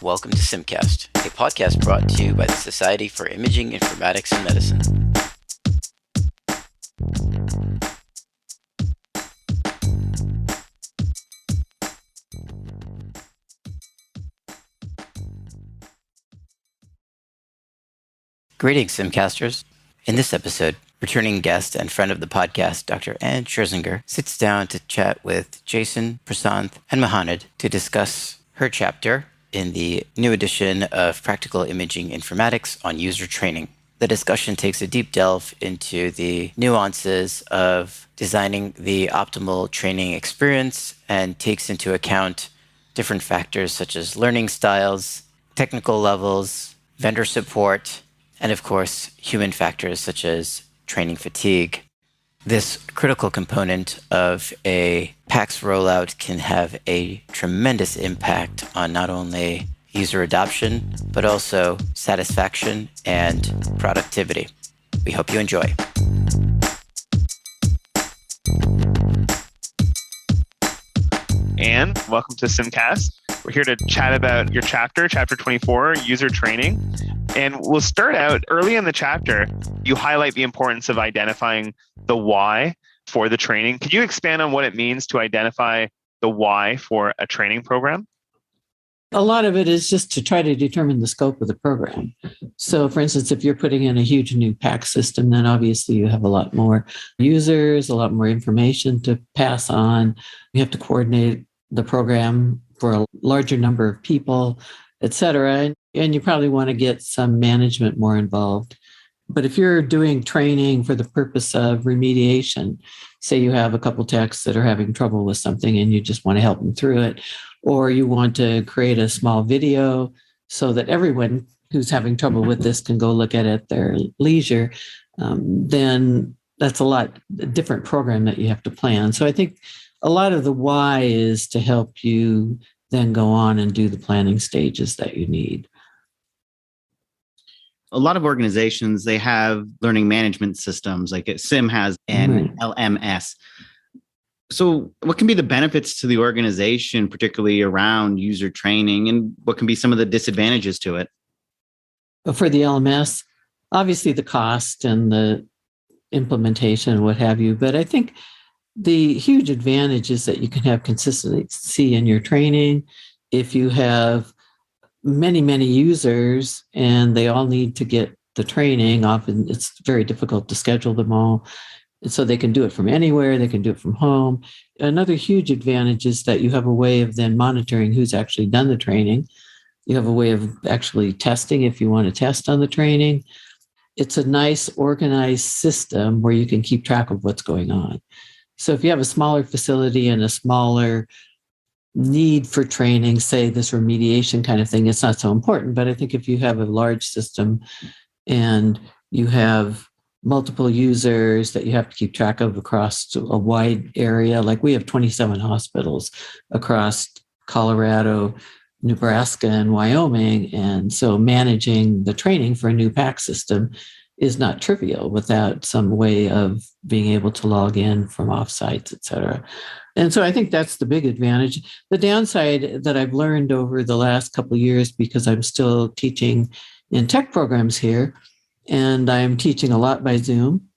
welcome to SIIMcast, a podcast brought to you by the Society for Imaging, Informatics, and Medicine. Greetings, SIIMcasters. In this episode, returning guest and friend of the podcast, Dr. Anne Scherzinger, sits down to chat with Jason, Prasanth, and Mohanad to discuss her chapter in the new edition of Practical Imaging Informatics on user training. The discussion takes a deep delve into the nuances of designing the optimal training experience and takes into account different factors such as learning styles, technical levels, vendor support, and of course, human factors such as training fatigue. This critical component of a PACS rollout can have a tremendous impact on not only user adoption, but also satisfaction and productivity. We hope you enjoy. Anne, welcome to SIIMcast. We're here to chat about your chapter 24, user training. And we'll start out early in the chapter. You highlight the importance of identifying the why for the training. Could you expand on what it means to identify the why for a training program? A lot of it is just to try to determine the scope of the program. So, for instance, if you're putting in a huge new PACS system, then obviously you have a lot more users, a lot more information to pass on. You have to coordinate the program for a larger number of people, et cetera. And you probably want to get some management more involved. But if you're doing training for the purpose of remediation, say you have a couple techs that are having trouble with something and you just want to help them through it, or you want to create a small video so that everyone who's having trouble with this can go look at it at their leisure, then that's a different program that you have to plan. So I think a lot of the why is to help you then go on and do the planning stages that you need. A lot of organizations, they have learning management systems, like SIIM has an LMS. So what can be the benefits to the organization, particularly around user training, and what can be some of the disadvantages to it? For the LMS, obviously the cost and the implementation and what have you, but I think the huge advantage is that you can have consistency in your training. If you have many users and they all need to get the training, often it's very difficult to schedule them all. And so they can do it from anywhere, they can do it from home. Another huge advantage is that you have a way of then monitoring who's actually done the training. You have a way of actually testing if you want to test on the training. It's a nice organized system where you can keep track of what's going on. So if you have a smaller facility and a smaller need for training, say this remediation kind of thing, it's not so important. But I think if you have a large system and you have multiple users that you have to keep track of across a wide area, like we have 27 hospitals across Colorado, Nebraska, and Wyoming. And so managing the training for a new PACS system is not trivial without some way of being able to log in from offsites, et cetera. And so I think that's the big advantage. The downside that I've learned over the last couple of years, because I'm still teaching in tech programs here, and I'm teaching a lot by Zoom.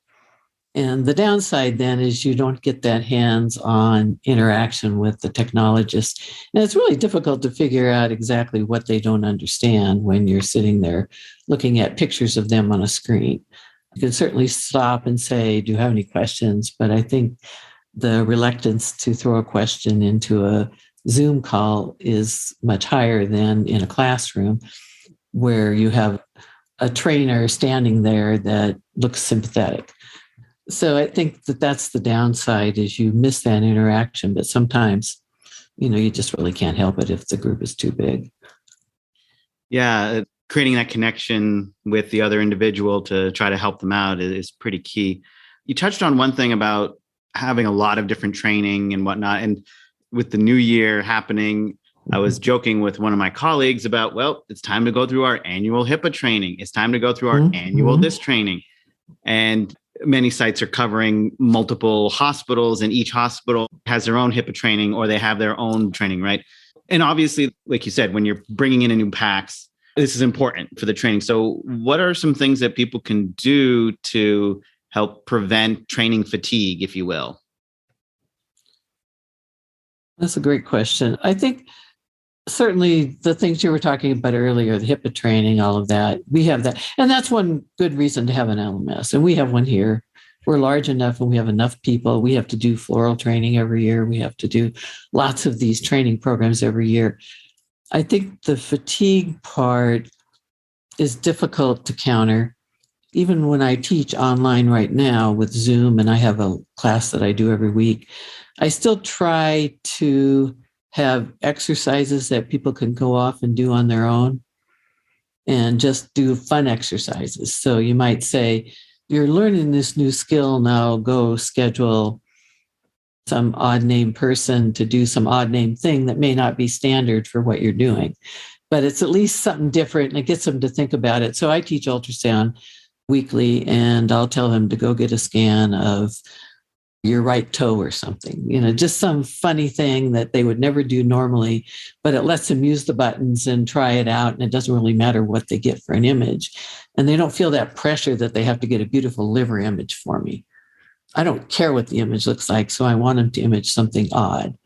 And the downside then is you don't get that hands-on interaction with the technologist. And it's really difficult to figure out exactly what they don't understand when you're sitting there looking at pictures of them on a screen. You can certainly stop and say, do you have any questions? But I think the reluctance to throw a question into a Zoom call is much higher than in a classroom where you have a trainer standing there that looks sympathetic. So I think that that's the downside is you miss that interaction, but sometimes, you just really can't help it if the group is too big. Yeah, creating that connection with the other individual to try to help them out is pretty key. You touched on one thing about having a lot of different training and whatnot. And with the new year happening, I was joking with one of my colleagues about, well, it's time to go through our annual HIPAA training. It's time to go through our annual this training. And many sites are covering multiple hospitals, and each hospital has their own HIPAA training or they have their own training, right? And obviously, like you said, when you're bringing in a new PACS, this is important for the training. So what are some things that people can do to help prevent training fatigue, if you will? That's a great question. I think certainly the things you were talking about earlier, the HIPAA training, all of that, we have that. And that's one good reason to have an LMS. And we have one here. We're large enough and we have enough people. We have to do floral training every year. We have to do lots of these training programs every year. I think the fatigue part is difficult to counter. Even when I teach online right now with Zoom, and I have a class that I do every week, I still try to have exercises that people can go off and do on their own and just do fun exercises. So you might say, you're learning this new skill, now go schedule some odd name person to do some odd name thing that may not be standard for what you're doing, but it's at least something different and it gets them to think about it. So I teach ultrasound weekly and I'll tell them to go get a scan of your right toe or something, just some funny thing that they would never do normally, but it lets them use the buttons and try it out. And it doesn't really matter what they get for an image. And they don't feel that pressure that they have to get a beautiful liver image for me. I don't care what the image looks like. So I want them to image something odd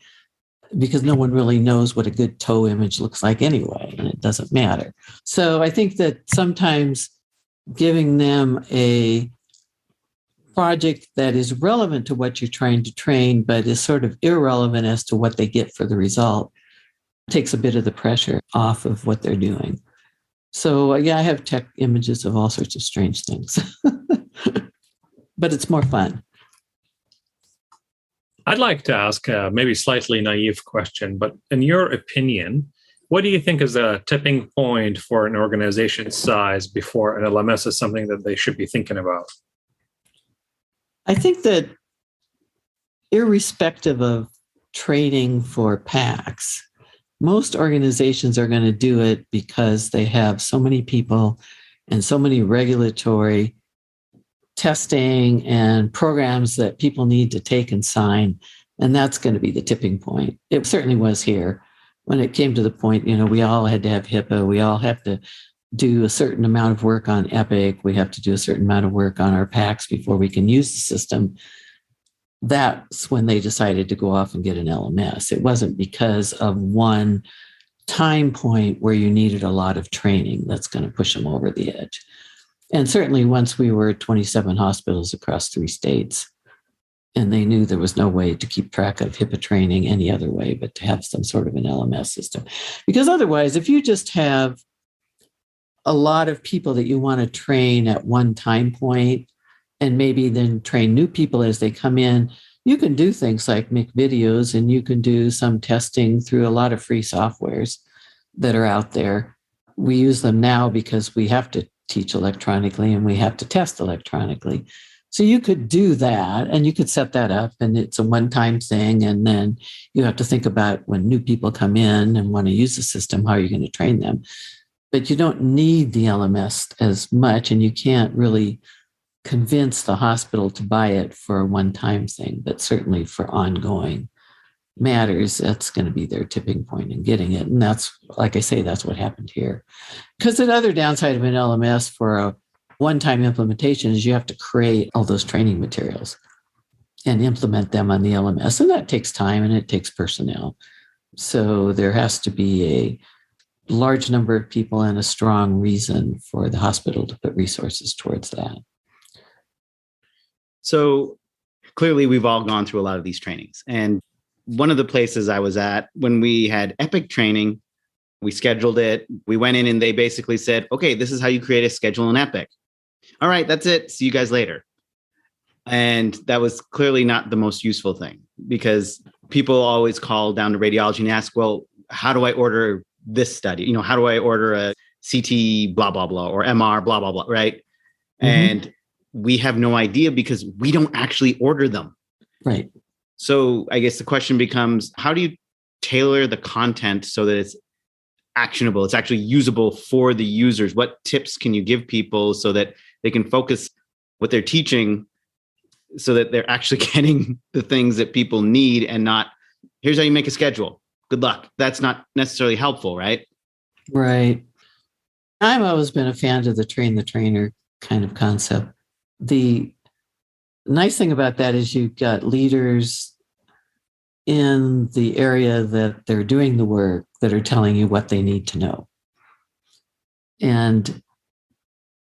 because no one really knows what a good toe image looks like anyway, and it doesn't matter. So I think that sometimes giving them a project that is relevant to what you're trying to train, but is sort of irrelevant as to what they get for the result, takes a bit of the pressure off of what they're doing. So yeah, I have tech images of all sorts of strange things, but it's more fun. I'd like to ask a maybe slightly naive question, but in your opinion, what do you think is the tipping point for an organization's size before an LMS is something that they should be thinking about? I think that irrespective of training for PACS, most organizations are going to do it because they have so many people and so many regulatory testing and programs that people need to take and sign. And that's going to be the tipping point. It certainly was here when it came to the point, we all had to have HIPAA. We all have to do a certain amount of work on Epic. We have to do a certain amount of work on our PACS before we can use the system. That's when they decided to go off and get an LMS. It wasn't because of one time point where you needed a lot of training that's going to push them over the edge. And certainly once we were 27 hospitals across 3 states, and they knew there was no way to keep track of HIPAA training any other way but to have some sort of an LMS system. Because otherwise, if you just have a lot of people that you want to train at one time point and maybe then train new people as they come in, you can do things like make videos and you can do some testing through a lot of free softwares that are out there. We use them now because we have to teach electronically and we have to test electronically. So you could do that and you could set that up and it's a one-time thing. And then you have to think about when new people come in and want to use the system, how are you going to train them? But you don't need the LMS as much, and you can't really convince the hospital to buy it for a one-time thing, but certainly for ongoing matters, that's going to be their tipping point in getting it. And that's, like I say, that's what happened here. Because the other downside of an LMS for a one-time implementation is you have to create all those training materials and implement them on the LMS. And that takes time and it takes personnel. So there has to be a large number of people and a strong reason for the hospital to put resources towards that. So clearly we've all gone through a lot of these trainings. And one of the places I was at when we had Epic training, we scheduled it. We went in and they basically said, okay, this is how you create a schedule in Epic. All right, that's it. See you guys later. And that was clearly not the most useful thing because people always call down to radiology and ask, well, how do I order this study? How do I order a CT blah, blah, blah, or MR blah, blah, blah, right? Mm-hmm. And we have no idea because we don't actually order them. Right. So I guess the question becomes, how do you tailor the content so that it's actionable, it's actually usable for the users? What tips can you give people so that they can focus what they're teaching so that they're actually getting the things that people need and not, here's how you make a schedule. good luck. That's not necessarily helpful, right? Right. I've always been a fan of the train the trainer kind of concept. The nice thing about that is you've got leaders in the area that they're doing the work that are telling you what they need to know. And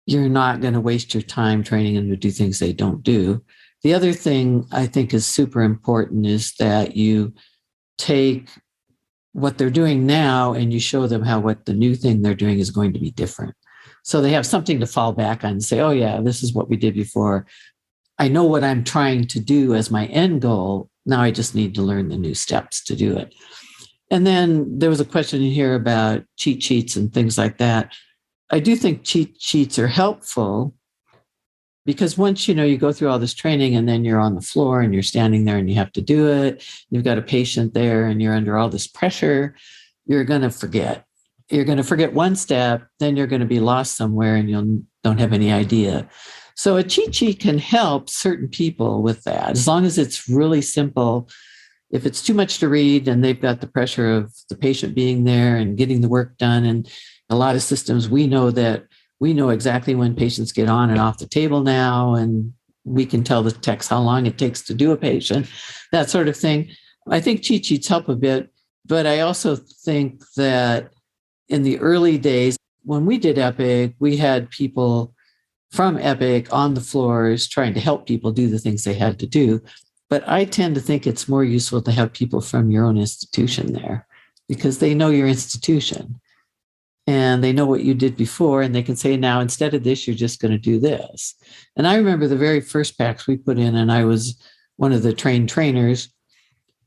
you're not going to waste your time training them to do things they don't do. The other thing I think is super important is that you take what they're doing now and you show them how what the new thing they're doing is going to be different. So they have something to fall back on and say, oh yeah, this is what we did before. I know what I'm trying to do as my end goal. Now I just need to learn the new steps to do it. And then there was a question in here about cheat sheets and things like that. I do think cheat sheets are helpful because once, you go through all this training and then you're on the floor and you're standing there and you have to do it, you've got a patient there and you're under all this pressure, you're going to forget. You're going to forget one step, then you're going to be lost somewhere and you don't have any idea. So a cheat sheet can help certain people with that, as long as it's really simple. If it's too much to read and they've got the pressure of the patient being there and getting the work done, and a lot of systems, we know exactly when patients get on and off the table now, and we can tell the techs how long it takes to do a patient, that sort of thing. I think cheat sheets help a bit, but I also think that in the early days, when we did Epic, we had people from Epic on the floors trying to help people do the things they had to do. But I tend to think it's more useful to have people from your own institution there because they know your institution and they know what you did before. And they can say, now, instead of this, you're just going to do this. And I remember the very first PACS we put in, and I was one of the trained trainers,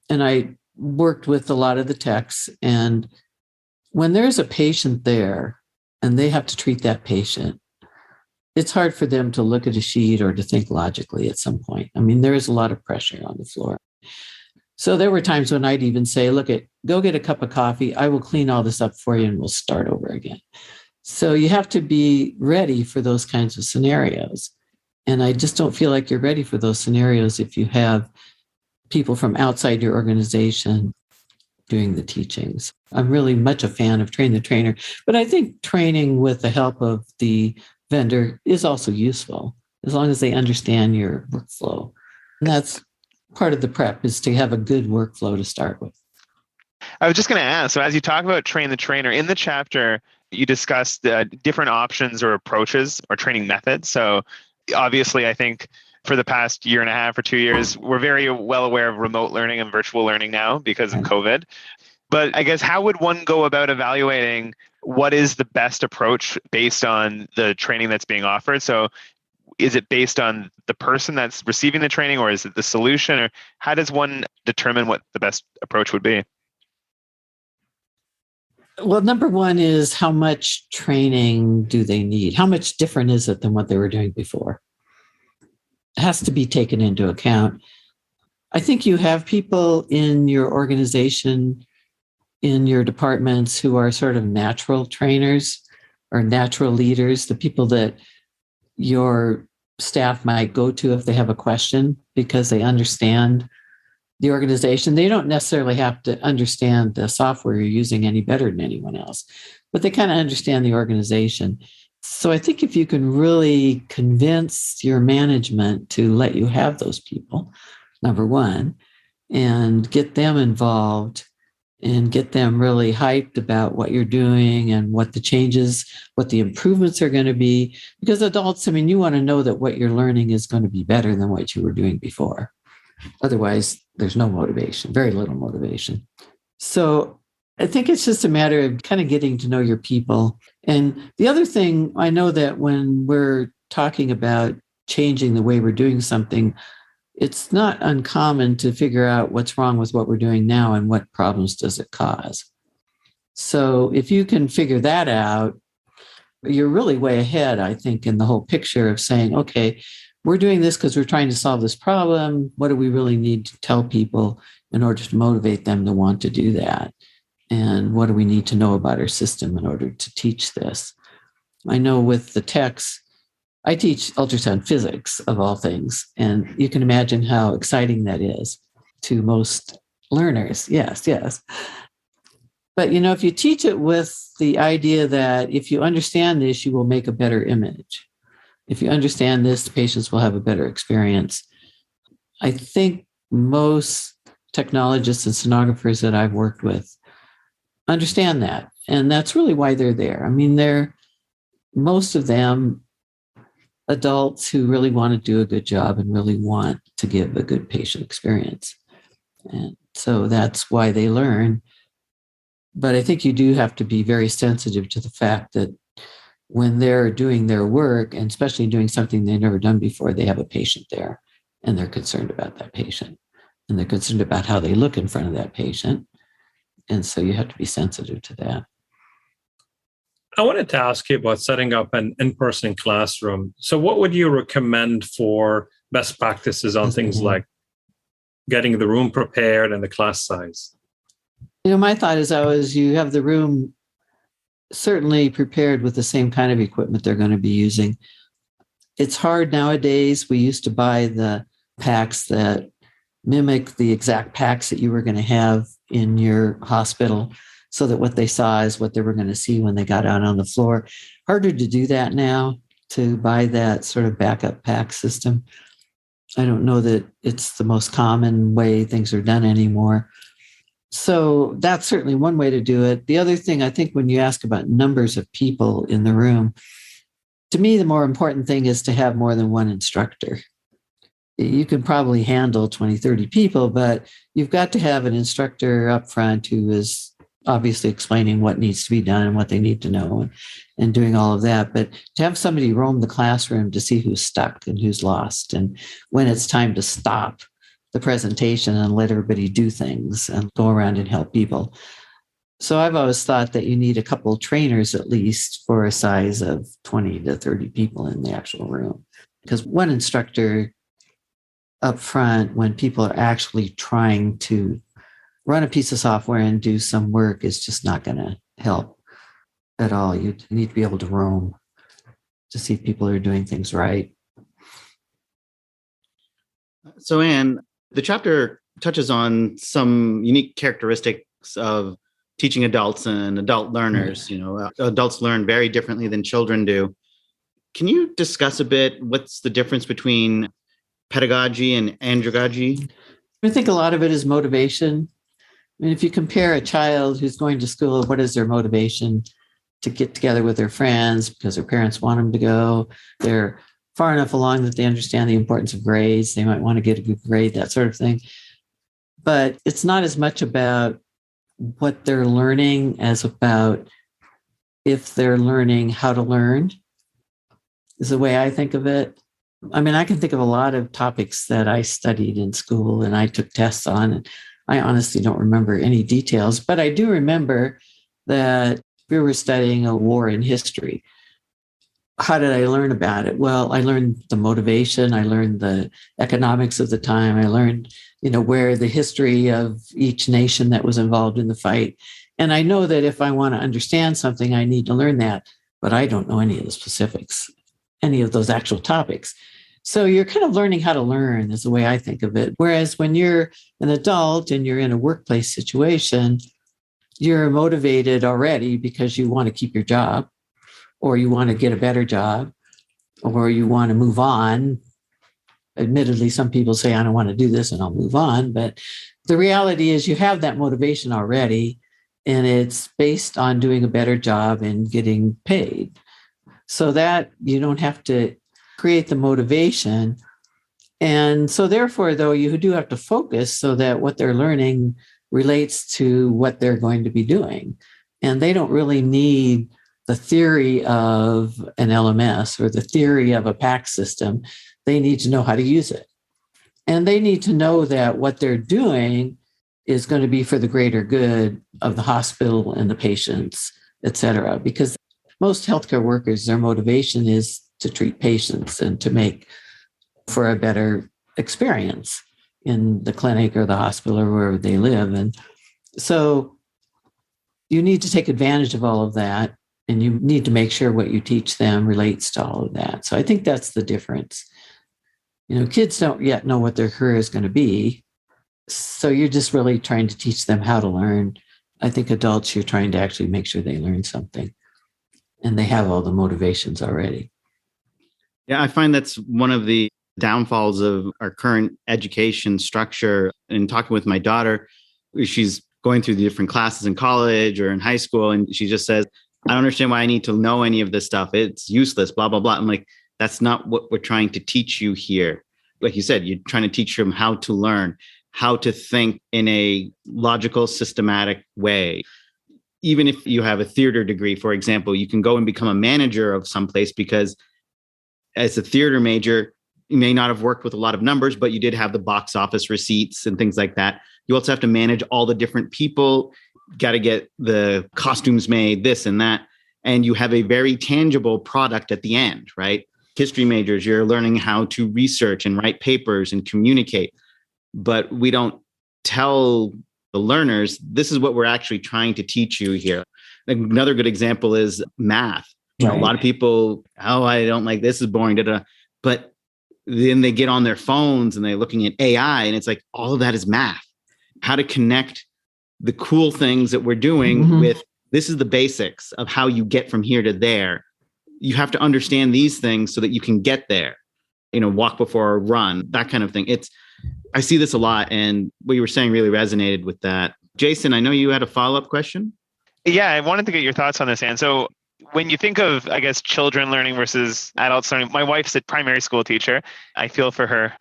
and I worked with a lot of the techs. And when there's a patient there and they have to treat that patient, it's hard for them to look at a sheet or to think logically at some point. I mean, there is a lot of pressure on the floor. So there were times when I'd even say, go get a cup of coffee. I will clean all this up for you and we'll start over again. So you have to be ready for those kinds of scenarios. And I just don't feel like you're ready for those scenarios if you have people from outside your organization doing the teachings. I'm really much a fan of train the trainer, but I think training with the help of the vendor is also useful as long as they understand your workflow. And that's part of the prep, is to have a good workflow to start with. I was just going to ask, so as you talk about train the trainer, in the chapter, you discussed different options or approaches or training methods. So obviously, I think for the past year and a half or 2 years, we're very well aware of remote learning and virtual learning now because of COVID. But I guess how would one go about evaluating what is the best approach based on the training that's being offered? So is it based on the person that's receiving the training, or is it the solution? Or how does one determine what the best approach would be? Well, number one is, how much training do they need? How much different is it than what they were doing before? It has to be taken into account. I think you have people in your organization, in your departments, who are sort of natural trainers or natural leaders, the people that your staff might go to if they have a question because they understand the organization. They don't necessarily have to understand the software you're using any better than anyone else, but they kind of understand the organization. So I think if you can really convince your management to let you have those people, number one, and get them involved and get them really hyped about what you're doing and what the changes, what the improvements are going to be. Because adults, I mean, you want to know that what you're learning is going to be better than what you were doing before. Otherwise, there's no motivation, very little motivation. So I think it's just a matter of kind of getting to know your people. And the other thing, I know that when we're talking about changing the way we're doing something, it's not uncommon to figure out what's wrong with what we're doing now and what problems does it cause. So if you can figure that out, you're really way ahead, I think, in the whole picture of saying, okay, we're doing this because we're trying to solve this problem. What do we really need to tell people in order to motivate them to want to do that? And what do we need to know about our system in order to teach this? I know with the techs, I teach ultrasound physics, of all things, and you can imagine how exciting that is to most learners. Yes. But, if you teach it with the idea that if you understand this, you will make a better image. If you understand this, the patients will have a better experience. I think most technologists and sonographers that I've worked with understand that. And that's really why they're there. I mean, they're most of them adults who really want to do a good job and really want to give a good patient experience. And so that's why they learn. But I think you do have to be very sensitive to the fact that when they're doing their work, and especially doing something they've never done before, they have a patient there and they're concerned about that patient. And they're concerned about how they look in front of that patient. And so you have to be sensitive to that. I wanted to ask you about setting up an in-person classroom. So what would you recommend for best practices on things like getting the room prepared and the class size? My thought is always you have the room certainly prepared with the same kind of equipment they're going to be using. It's hard nowadays. We used to buy the PACS that mimic the exact PACS that you were going to have in your hospital so that what they saw is what they were going to see when they got out on the floor. Harder to do that now, to buy that sort of backup PACS system. I don't know that it's the most common way things are done anymore. So that's certainly one way to do it. The other thing, I think when you ask about numbers of people in the room, to me, the more important thing is to have more than one instructor. You can probably handle 20, 30 people, but you've got to have an instructor up front who is obviously explaining what needs to be done and what they need to know and doing all of that. But to have somebody roam the classroom to see who's stuck and who's lost and when it's time to stop the presentation and let everybody do things and go around and help people. So I've always thought that you need a couple of trainers at least for a size of 20 to 30 people in the actual room. Because one instructor up front, when people are actually trying to run a piece of software and do some work, is just not going to help at all. You need to be able to roam to see if people are doing things right. So, Anne, the chapter touches on some unique characteristics of teaching adults and adult learners. Adults learn very differently than children do. Can you discuss a bit what's the difference between pedagogy and andragogy? I think a lot of it is motivation. I mean, if you compare a child who's going to school, what is their motivation? To get together with their friends because their parents want them to go. They're far enough along that they understand the importance of grades. They might want to get a good grade, that sort of thing. But it's not as much about what they're learning as about if they're learning how to learn, is the way I think of it. I mean, I can think of a lot of topics that I studied in school and I took tests on, and I honestly don't remember any details, but I do remember that we were studying a war in history. How did I learn about it? Well, I learned the motivation. I learned the economics of the time. I learned, where the history of each nation that was involved in the fight. And I know that if I want to understand something, I need to learn that, but I don't know any of the specifics, any of those actual topics. So you're kind of learning how to learn is the way I think of it. Whereas when you're an adult and you're in a workplace situation, you're motivated already because you want to keep your job, or you want to get a better job, or you want to move on. Admittedly, some people say, I don't want to do this and I'll move on. But the reality is you have that motivation already, and it's based on doing a better job and getting paid. So that you don't have to create the motivation. And so therefore, though, you do have to focus so that what they're learning relates to what they're going to be doing. And they don't really need the theory of an LMS or the theory of a PACS system. They need to know how to use it. And they need to know that what they're doing is going to be for the greater good of the hospital and the patients, et cetera. Because most healthcare workers, their motivation is to treat patients and to make for a better experience in the clinic or the hospital or wherever they live. And so you need to take advantage of all of that. And you need to make sure what you teach them relates to all of that. So I think that's the difference. Kids don't yet know what their career is going to be. So you're just really trying to teach them how to learn I think adults, you're trying to actually make sure they learn something and they have all the motivations already. Yeah, I find that's one of the downfalls of our current education structure. And talking with my daughter, she's going through the different classes in college or in high school, and she just says, I don't understand why I need to know any of this stuff. It's useless, blah, blah, blah. I'm like, that's not what we're trying to teach you here. Like you said, you're trying to teach them how to learn, how to think in a logical, systematic way. Even if you have a theater degree, for example, you can go and become a manager of someplace because as a theater major, you may not have worked with a lot of numbers, but you did have the box office receipts and things like that. You also have to manage all the different people, got to get the costumes made, this and that. And you have a very tangible product at the end, right? History majors, you're learning how to research and write papers and communicate. But we don't tell the learners, this is what we're actually trying to teach you here. Another good example is math. You know, a lot of people, I don't like this, is boring, but then they get on their phones and they're looking at AI, and it's like, all of that is math. How to connect the cool things that we're doing with, this is the basics of how you get from here to there. You have to understand these things so that you can get there, walk before run, that kind of thing. I see this a lot. And what you were saying really resonated with that. Jason, I know you had a follow-up question. Yeah, I wanted to get your thoughts on this, Anne. So when you think of, I guess, children learning versus adults learning, my wife's a primary school teacher. I feel for her,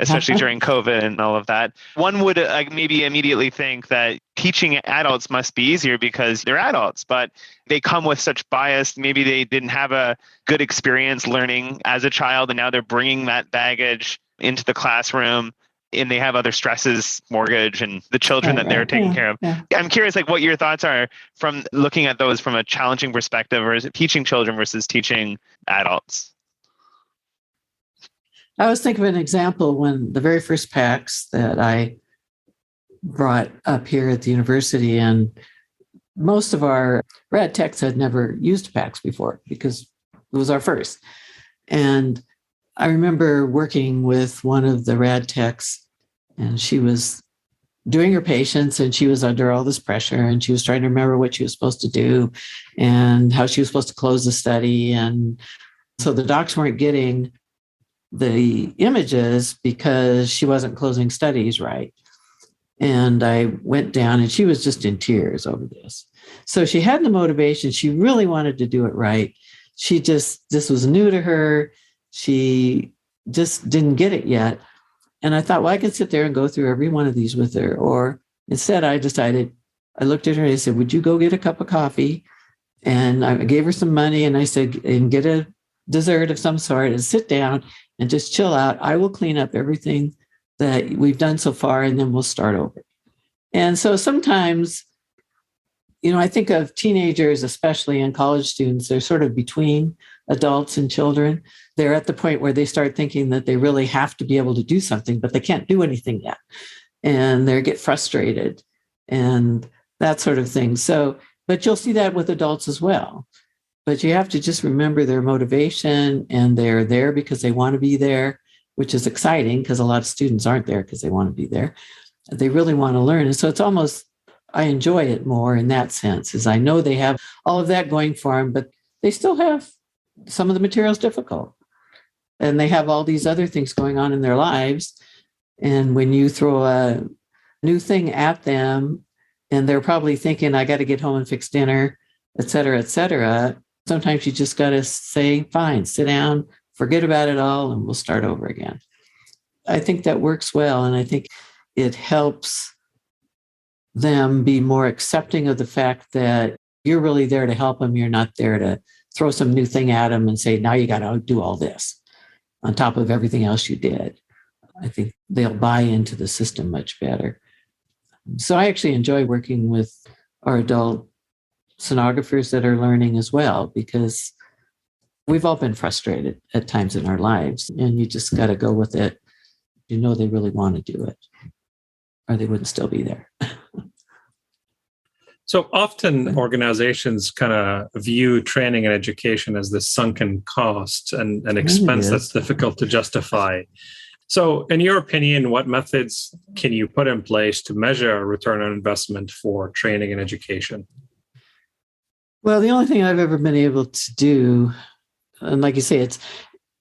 especially during COVID and all of that. One would maybe immediately think that teaching adults must be easier because they're adults, but they come with such bias. Maybe they didn't have a good experience learning as a child, and now they're bringing that baggage into the classroom. And they have other stresses, mortgage, and the children that they're taking care of. Yeah. I'm curious, what your thoughts are from looking at those from a challenging perspective, or is it teaching children versus teaching adults? I was thinking of an example when the very first PACS that I brought up here at the university, and most of our rad techs had never used PACS before because it was our first. And I remember working with one of the rad techs, and she was doing her patients, and she was under all this pressure, and she was trying to remember what she was supposed to do and how she was supposed to close the study. And so the docs weren't getting the images because she wasn't closing studies right. And I went down, and she was just in tears over this. So she had the motivation. She really wanted to do it right. This was new to her. She just didn't get it yet. And I thought, well, I could sit there and go through every one of these with her. Or instead, I looked at her and I said, would you go get a cup of coffee? And I gave her some money, and I said, and get a dessert of some sort and sit down and just chill out. I will clean up everything that we've done so far, and then we'll start over. And so sometimes, I think of teenagers, especially, and college students, they're sort of between adults and children. They're at the point where they start thinking that they really have to be able to do something, but they can't do anything yet. And they get frustrated and that sort of thing. So, but you'll see that with adults as well. But you have to just remember their motivation, and they're there because they want to be there, which is exciting because a lot of students aren't there because they want to be there. They really want to learn. And so it's almost, I enjoy it more in that sense, as I know they have all of that going for them, but they still have some of the materials difficult. And they have all these other things going on in their lives. And when you throw a new thing at them, and they're probably thinking, I got to get home and fix dinner, et cetera, sometimes you just got to say, fine, sit down, forget about it all, and we'll start over again. I think that works well. And I think it helps them be more accepting of the fact that you're really there to help them. You're not there to throw some new thing at them and say, now you got to do all this on top of everything else you did. I think they'll buy into the system much better. So I actually enjoy working with our adult sonographers that are learning as well, because we've all been frustrated at times in our lives, and you just got to go with it. They really want to do it, or they wouldn't still be there. So often organizations kind of view training and education as this sunken cost and an expense that's difficult to justify. So, in your opinion, what methods can you put in place to measure return on investment for training and education? Well, the only thing I've ever been able to do, and like you say,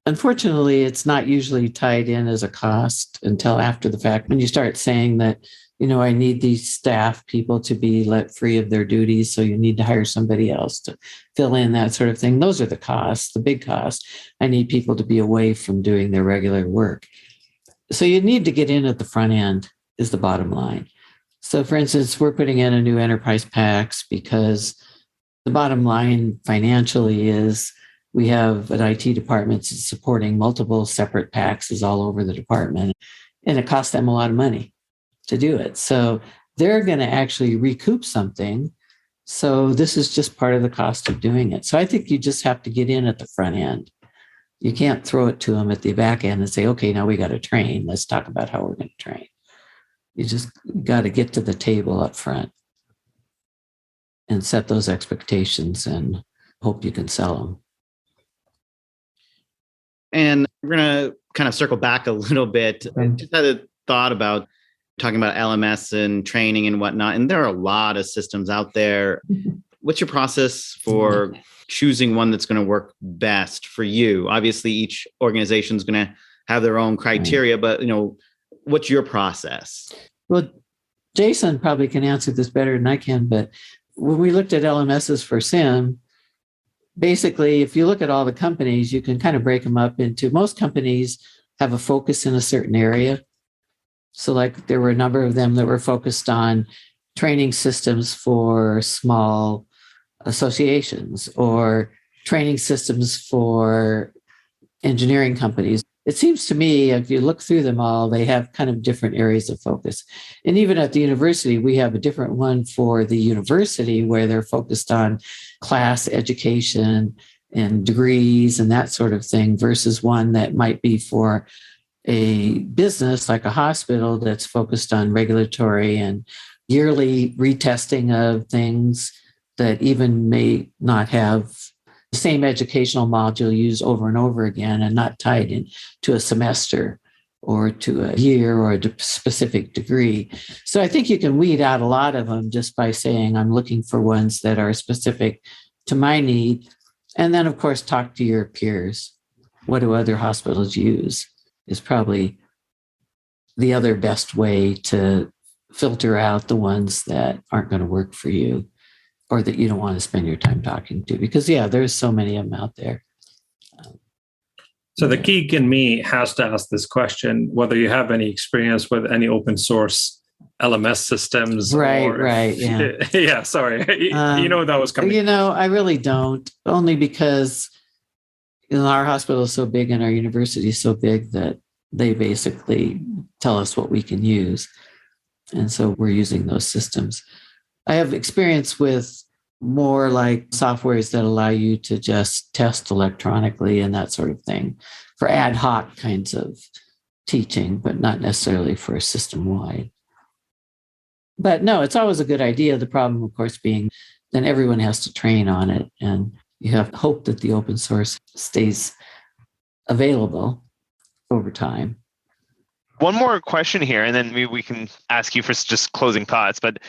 unfortunately, it's not usually tied in as a cost until after the fact. When you start saying that, I need these staff people to be let free of their duties, so you need to hire somebody else to fill in, that sort of thing. Those are the costs, the big costs. I need people to be away from doing their regular work. So you need to get in at the front end is the bottom line. So for instance, we're putting in a new enterprise PACS because the bottom line financially is we have an IT department supporting multiple separate PACSs all over the department, and it costs them a lot of money to do it. So they're going to actually recoup something. So this is just part of the cost of doing it. So I think you just have to get in at the front end. You can't throw it to them at the back end and say, okay, now we got to train. Let's talk about how we're going to train. You just got to get to the table up front and set those expectations and hope you can sell them. And we're going to kind of circle back a little bit. I just had a thought about talking about LMS and training and whatnot. And there are a lot of systems out there. What's your process for choosing one that's going to work best for you? Obviously, each organization is going to have their own criteria, but what's your process? Well, Jason probably can answer this better than I can, but when we looked at LMSs for SIIM, basically, if you look at all the companies, you can kind of break them up into, most companies have a focus in a certain area. So like there were a number of them that were focused on training systems for small associations or training systems for engineering companies. It seems to me, if you look through them all, they have kind of different areas of focus. And even at the university, we have a different one for the university where they're focused on class education and degrees and that sort of thing versus one that might be for a business like a hospital that's focused on regulatory and yearly retesting of things that even may not have the same educational module used over and over again and not tied in to a semester or to a year or a specific degree. So I think you can weed out a lot of them just by saying, I'm looking for ones that are specific to my need. And then, of course, talk to your peers. What do other hospitals use is probably the other best way to filter out the ones that aren't going to work for you or that you don't want to spend your time talking to, because there's so many of them out there. So the geek in me has to ask this question, whether you have any experience with any open source LMS systems. Right. Yeah. Yeah, sorry. That was coming. I really don't, only because our hospital is so big and our university is so big that they basically tell us what we can use. And so we're using those systems. I have experience with more like softwares that allow you to just test electronically and that sort of thing for ad hoc kinds of teaching, but not necessarily for system-wide. But no, it's always a good idea. The problem, of course, being then everyone has to train on it, and you have hope that the open source stays available over time. One more question here, and then maybe we can ask you for just closing thoughts. But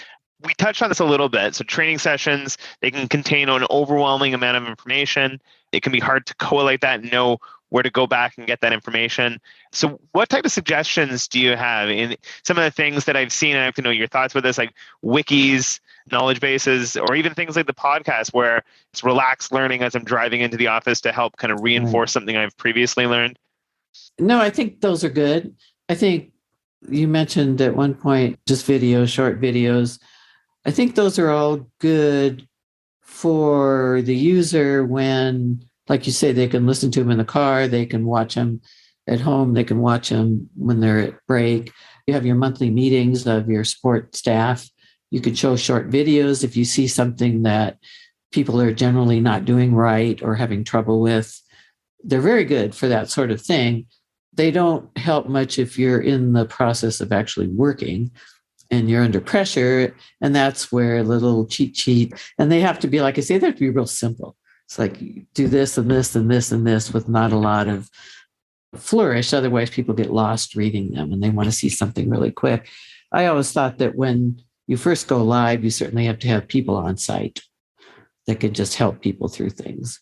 we touched on this a little bit. So training sessions, they can contain an overwhelming amount of information. It can be hard to collate that and know where to go back and get that information. So what type of suggestions do you have in some of the things that I've seen? And I have to know your thoughts with this, like wikis, knowledge bases, or even things like the podcast where it's relaxed learning as I'm driving into the office to help kind of reinforce something I've previously learned? No, I think those are good. I think you mentioned at one point just videos, short videos. I think those are all good for the user when, like you say, they can listen to them in the car, they can watch them at home, they can watch them when they're at break. You have your monthly meetings of your support staff. You could show short videos if you see something that people are generally not doing right or having trouble with. They're very good for that sort of thing. They don't help much if you're in the process of actually working and you're under pressure. And that's where the little cheat sheet, and they have to be, like I say, they have to be real simple. It's like do this and this and this and this with not a lot of flourish. Otherwise, people get lost reading them and they want to see something really quick. I always thought that when you first go live, you certainly have to have people on site that can just help people through things,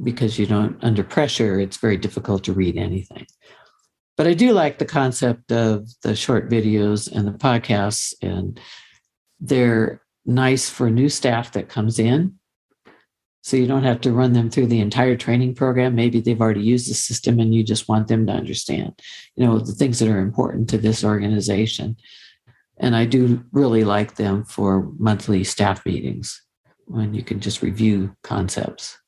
because you don't, under pressure, it's very difficult to read anything. But I do like the concept of the short videos and the podcasts, and they're nice for new staff that comes in. So you don't have to run them through the entire training program. Maybe they've already used the system and you just want them to understand, the things that are important to this organization. And I do really like them for monthly staff meetings when you can just review concepts.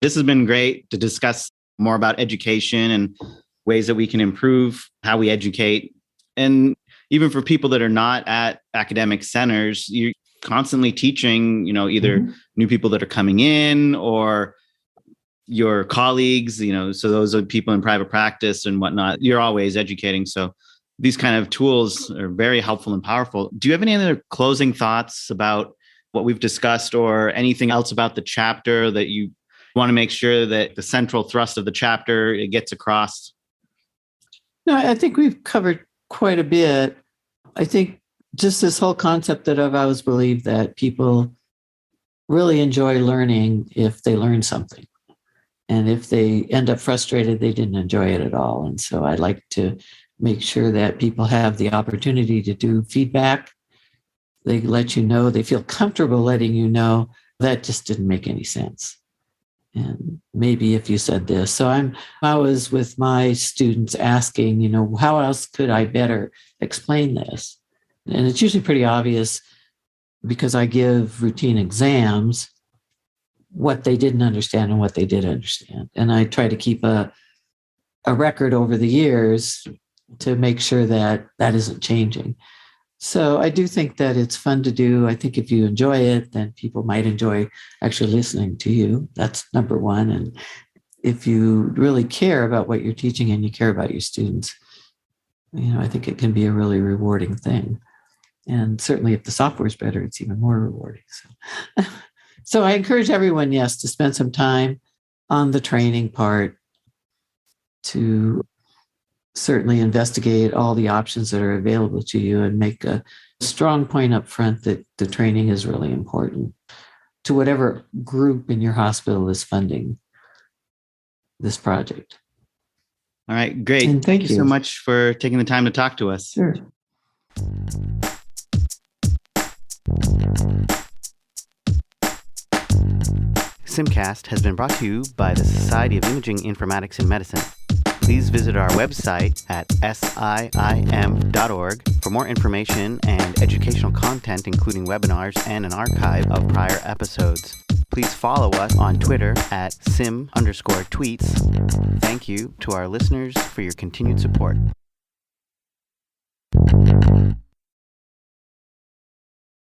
This has been great to discuss more about education and ways that we can improve how we educate. And even for people that are not at academic centers, you're constantly teaching, either new people that are coming in or your colleagues, so those are people in private practice and whatnot. You're always educating. So these kind of tools are very helpful and powerful. Do you have any other closing thoughts about what we've discussed, or anything else about the chapter that you want to make sure that the central thrust of the chapter it gets across? No, I think we've covered quite a bit. I think just this whole concept that I've always believed that people really enjoy learning if they learn something. And if they end up frustrated, they didn't enjoy it at all. And so I like to make sure that people have the opportunity to do feedback. They let you know, they feel comfortable letting you know that just didn't make any sense. And maybe if you said this. So I was with my students asking, how else could I better explain this? And it's usually pretty obvious, because I give routine exams, what they didn't understand and what they did understand. And I try to keep a record over the years to make sure that isn't changing. So I do think that it's fun to do. I think if you enjoy it, then people might enjoy actually listening to you. That's number one. And if you really care about what you're teaching and you care about your students, I think it can be a really rewarding thing. And certainly if the software is better, it's even more rewarding. So I encourage everyone, yes, to spend some time on the training part, to certainly investigate all the options that are available to you, and make a strong point up front that the training is really important to whatever group in your hospital is funding this project. All right, great. And thank you so much for taking the time to talk to us. Sure. SIIMcast has been brought to you by the Society of Imaging Informatics in Medicine. Please visit our website at siim.org for more information and educational content, including webinars and an archive of prior episodes. Please follow us on Twitter at sim_tweets. Thank you to our listeners for your continued support.